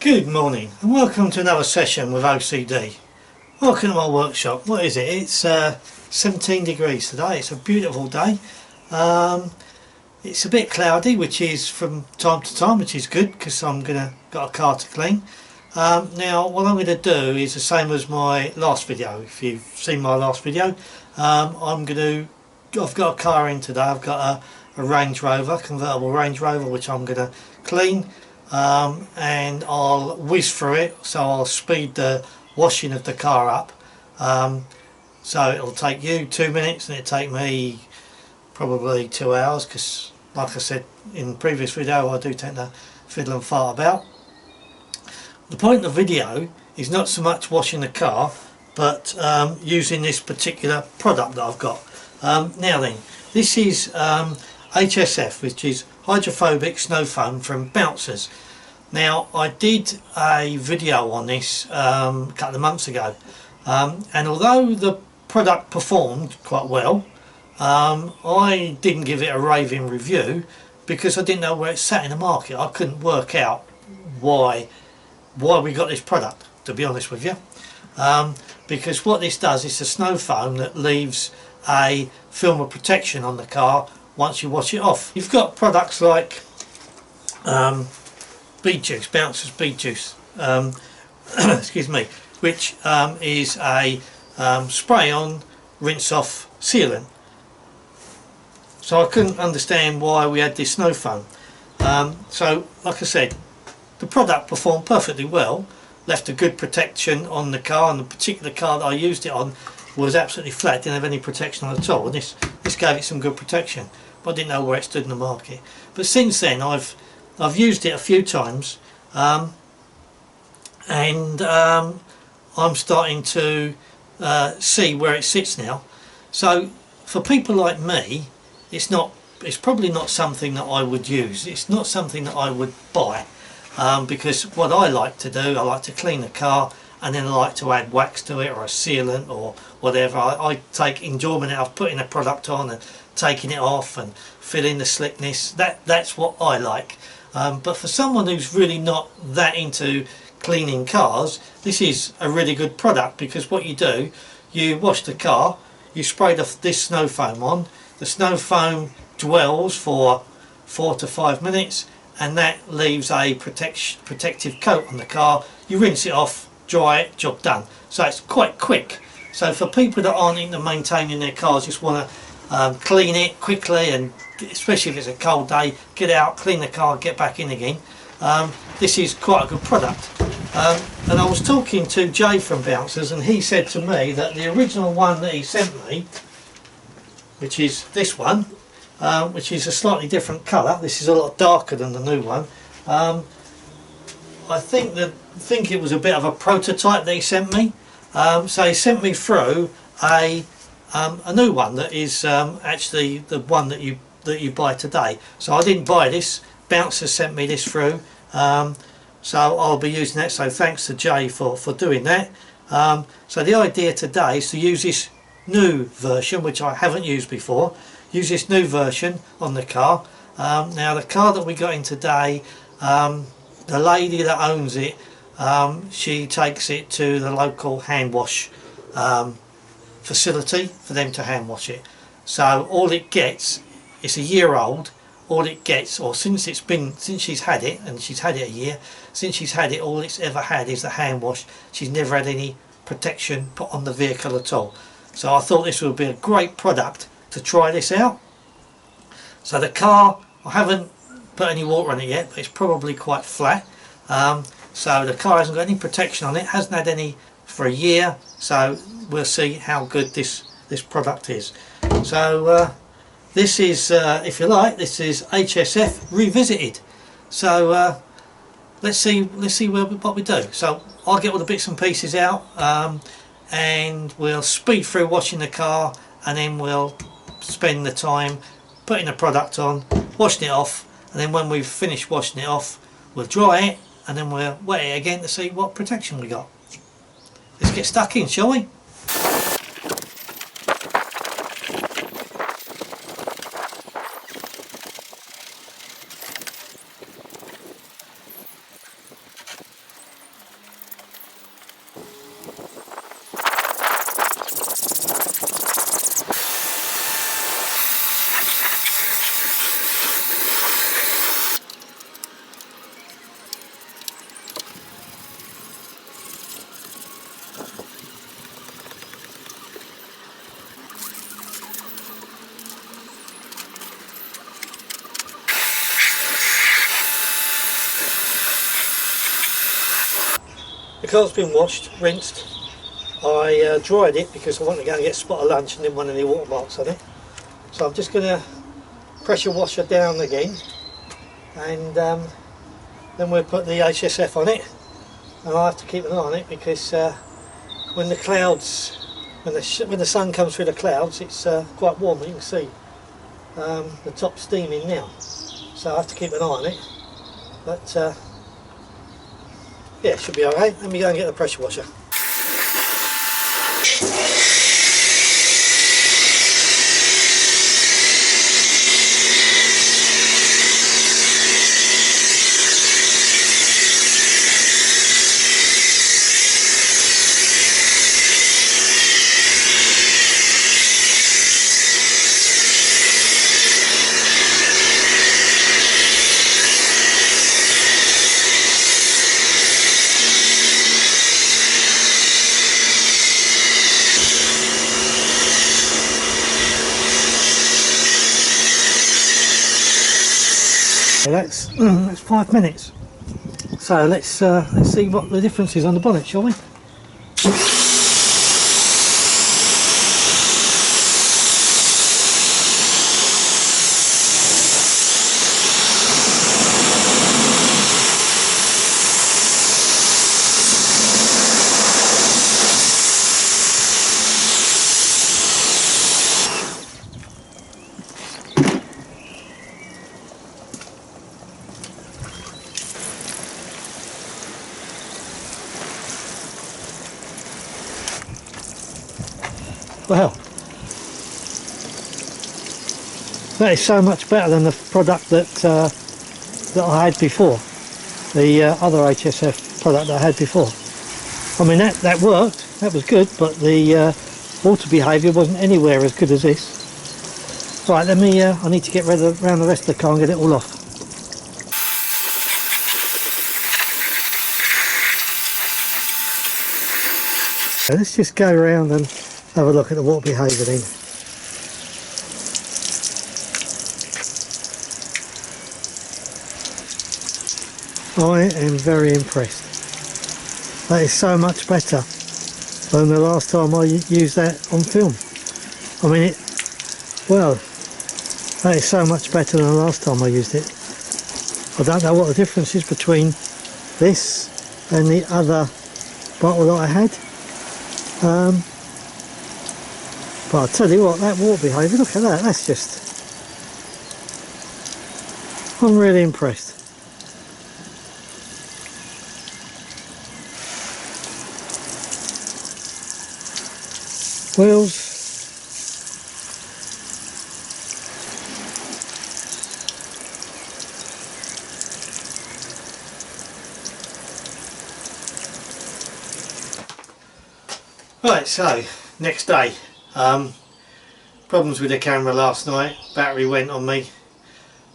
Good morning and welcome to another session with OCD. Welcome to my workshop. What is it? It's 17 degrees today. It's a beautiful day. It's a bit cloudy, which is from time to time, which is good because I'm got a car to clean. Now what I'm going to do is the same as my last video. If you've seen my last video, I've got a car in today. I've got a Range Rover, convertible Range Rover, which I'm going to clean. And I'll whiz through it, so I'll speed the washing of the car up, so it'll take you 2 minutes and it'll take me probably 2 hours, because like I said in the previous video, I do tend to fiddle and fart about. The point of the video is not so much washing the car, but using this particular product that I've got. Now then, this is HSF, which is hydrophobic snow foam from Bouncers. Now I did a video on this a couple of months ago, and although the product performed quite well, I didn't give it a raving review because I didn't know where it sat in the market. I couldn't work out why we got this product, to be honest with you, because what this does is a snow foam that leaves a film of protection on the car once you wash it off. You've got products like Beet Juice, Bouncers Beet Juice, excuse me, which is a spray on rinse off sealant. So I couldn't understand why we had this snow foam. So like I said, the product performed perfectly well, left a good protection on the car, and the particular car that I used it on was absolutely flat, didn't have any protection at all, and this gave it some good protection, but I didn't know where it stood in the market. But since then I've used it a few times, and I'm starting to see where it sits now. So for people like me, it's probably not something that I would use. It's not something that I would buy, because what I like to do, I like to clean the car, and then I like to add wax to it or a sealant or whatever. I take enjoyment out of putting a product on and taking it off and filling the slickness. That's what I like. But for someone who's really not that into cleaning cars, this is a really good product, because what you do, you wash the car, you spray this snow foam on, the snow foam dwells for 4 to 5 minutes, and that leaves a protective coat on the car. You rinse it off, dry it, job done. So it's quite quick. So for people that aren't into maintaining their cars, just want to clean it quickly, and especially if it's a cold day, get out, clean the car, get back in again, this is quite a good product. And I was talking to Jay from Bouncers, and he said to me that the original one that he sent me, which is this one, which is a slightly different colour, this is a lot darker than the new one, I think it was a bit of a prototype that he sent me. So he sent me through a new one that is actually the one that you buy today. So I didn't buy this. Bouncers sent me this through, so I'll be using that. So thanks to Jay for doing that. So the idea today is to use this new version, which I haven't used before. Use this new version on the car. Now the car that we got in today, the lady that owns it, she takes it to the local hand wash facility for them to hand wash it. So all it gets, it's a year old, all it gets, or since she's had it, and she's had it a year, since she's had it, all it's ever had is the hand wash. She's never had any protection put on the vehicle at all. So I thought this would be a great product to try this out. So the car, I haven't put any water on it yet, but it's probably quite flat. So the car hasn't got any protection on it, hasn't had any for a year, so we'll see how good this product is. So this is, if you like, this is HSF Revisited. So let's see what we do. So I'll get all the bits and pieces out, and we'll speed through washing the car, and then we'll spend the time putting the product on, washing it off, and then when we've finished washing it off, we'll dry it, and then we'll wet it again to see what protection we got. Let's get stuck in, shall we? the car's been washed, rinsed. I dried it because I want to go and get a spot of lunch and didn't want any watermarks on it. So I'm just going to pressure wash her down again, and then we'll put the HSF on it. And I have to keep an eye on it because when the clouds, when the sun comes through the clouds, it's quite warm. You can see the top steaming now, so I have to keep an eye on it. But yeah, it should be alright. Let me go and get the pressure washer. That's 5 minutes. So let's see what the difference is on the bonnet, shall we? Well, that is so much better than the product that I had before, the other HSF product that I had before. I mean, that worked, that was good, but the water behaviour wasn't anywhere as good as this. Right, let me, I need to get around the rest of the car and get it all off. So let's just go around and have a look at the water behaviour then. I am very impressed. That is so much better than the last time I used that on film. I mean, well, that is so much better than the last time I used it. I don't know what the difference is between this and the other bottle that I had. But I'll tell you what, that water behaviour, look at that, that's just... I'm really impressed. Wheels. Right, so, next day. Problems with the camera last night. Battery went on me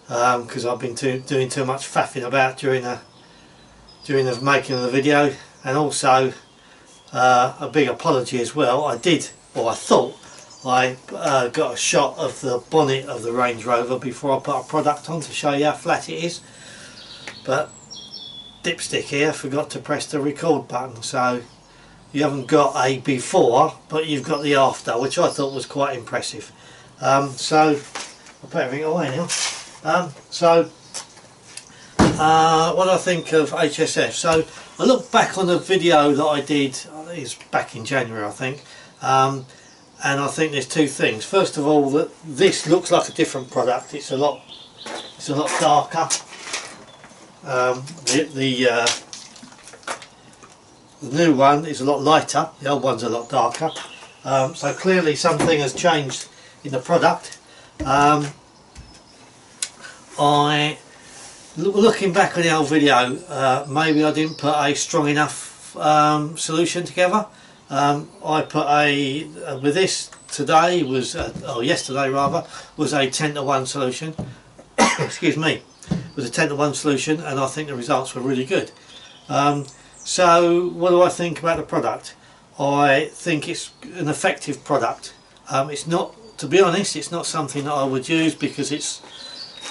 because I've been doing too much faffing about during the making of the video, and also a big apology as well. I thought I got a shot of the bonnet of the Range Rover before I put a product on to show you how flat it is, but Dipstick here forgot to press the record button, so you haven't got a before, but you've got the after, which I thought was quite impressive. So I'll put everything away now. What I think of HSF. So I look back on the video that I did, it's back in January I think, and I think there's two things. First of all, that this looks like a different product. It's a lot darker. The new one is a lot lighter, the old one's a lot darker, so clearly something has changed in the product. Looking back on the old video, maybe I didn't put a strong enough solution together. I put with this today was, or yesterday rather, was a 10-to-1 solution. Excuse me, was a 10-to-1 solution, and I think the results were really good. So what do I think about the product? I think it's an effective product. It's not, to be honest, it's not something that I would use because it's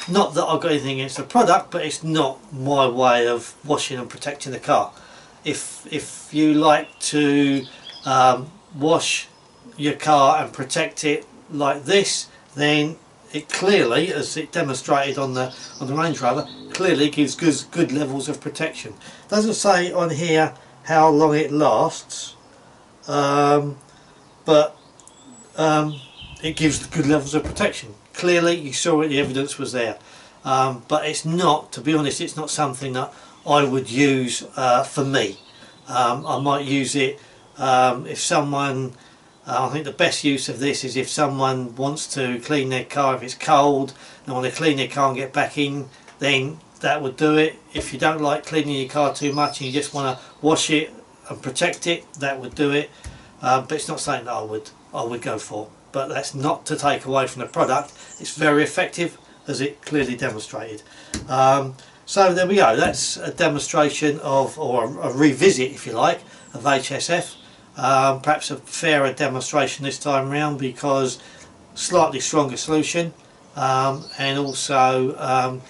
not that I've got anything against the product, but it's not my way of washing and protecting the car. if you like to wash your car and protect it like this, then it clearly, as it demonstrated on the Range Rover, clearly gives good levels of protection. Doesn't say on here how long it lasts, but it gives good levels of protection. Clearly you saw it, the evidence was there, but it's not, to be honest, it's not something that I would use for me. I might use it if someone, I think the best use of this is if someone wants to clean their car, if it's cold, they want to clean their car and get back in, then that would do it. If you don't like cleaning your car too much and you just want to wash it and protect it, that would do it. But it's not something that I would go for. But that's not to take away from the product. It's very effective, as it clearly demonstrated. So there we go. That's a demonstration of, or a revisit, if you like, of HSF. Perhaps a fairer demonstration this time around because slightly stronger solution, and also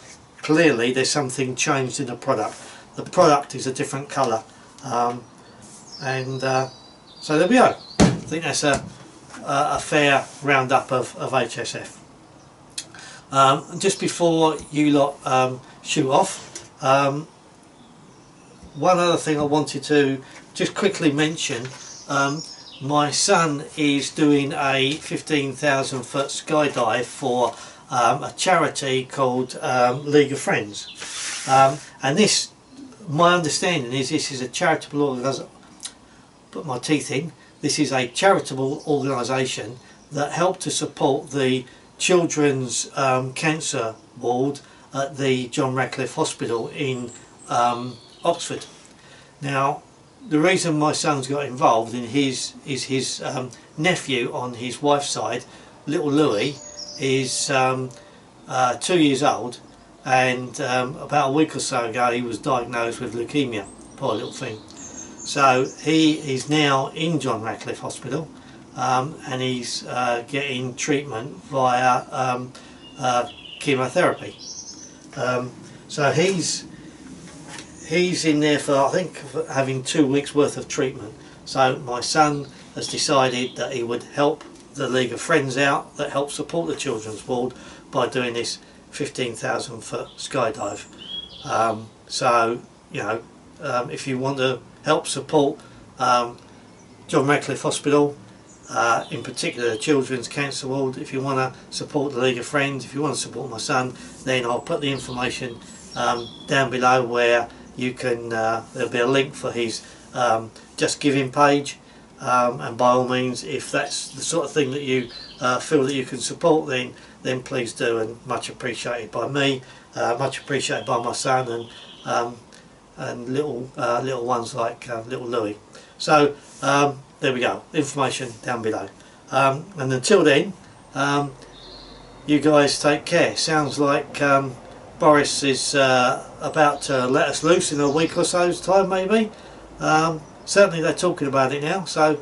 clearly there's something changed in the product. The product is a different colour, and so there we go. I think that's a fair roundup of HSF. Just before you lot shoot off, one other thing I wanted to just quickly mention. My son is doing a 15,000 foot skydive for a charity called League of Friends, and this, my understanding is, this is a charitable organisation. Put my teeth in. This is a charitable organisation that helped to support the children's cancer ward at the John Radcliffe Hospital in Oxford. Now, the reason my son's got involved in his nephew on his wife's side, little Louis, is 2 years old, and about a week or so ago he was diagnosed with leukemia. Poor little thing. So he is now in John Radcliffe Hospital, and he's getting treatment via chemotherapy. So he's in there for, I think, for having 2 weeks worth of treatment. So my son has decided that he would help the League of Friends out that help support the children's ward by doing this 15,000 foot skydive. So, you know, if you want to help support John Radcliffe Hospital, in particular the children's cancer ward, if you want to support the League of Friends, if you want to support my son, then I'll put the information down below where you can, there'll be a link for his Just Giving page, and by all means, if that's the sort of thing that you feel that you can support, then please do, and much appreciated by me, much appreciated by my son, and little ones like little Louis. So there we go, information down below, and until then, you guys take care. Sounds like Boris is about to let us loose in a week or so's time, maybe. Certainly they're talking about it now, so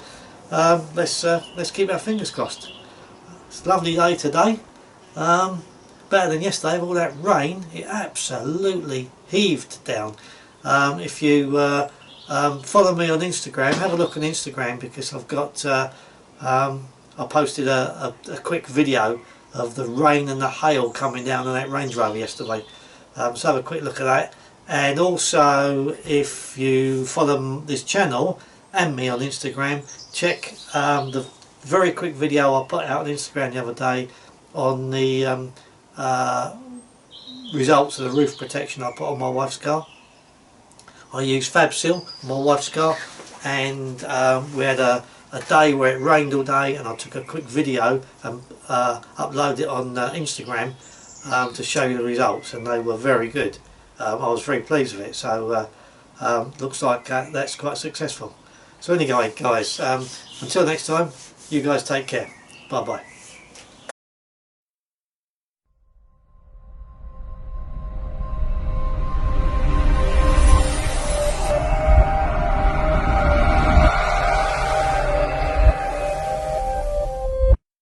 let's keep our fingers crossed. It's a lovely day today, better than yesterday with all that rain. It absolutely heaved down. If you follow me on Instagram, have a look on Instagram, because I've got I posted a quick video of the rain and the hail coming down on that Range Rover yesterday, so have a quick look at that. And also, if you follow this channel and me on Instagram, check the very quick video I put out on Instagram the other day on the results of the roof protection I put on my wife's car. I used Fabsil on my wife's car, and we had a day where it rained all day, and I took a quick video and uploaded it on Instagram to show you the results, and they were very good. I was very pleased with it, so looks like that's quite successful. So anyway guys, until next time, you guys take care. Bye bye.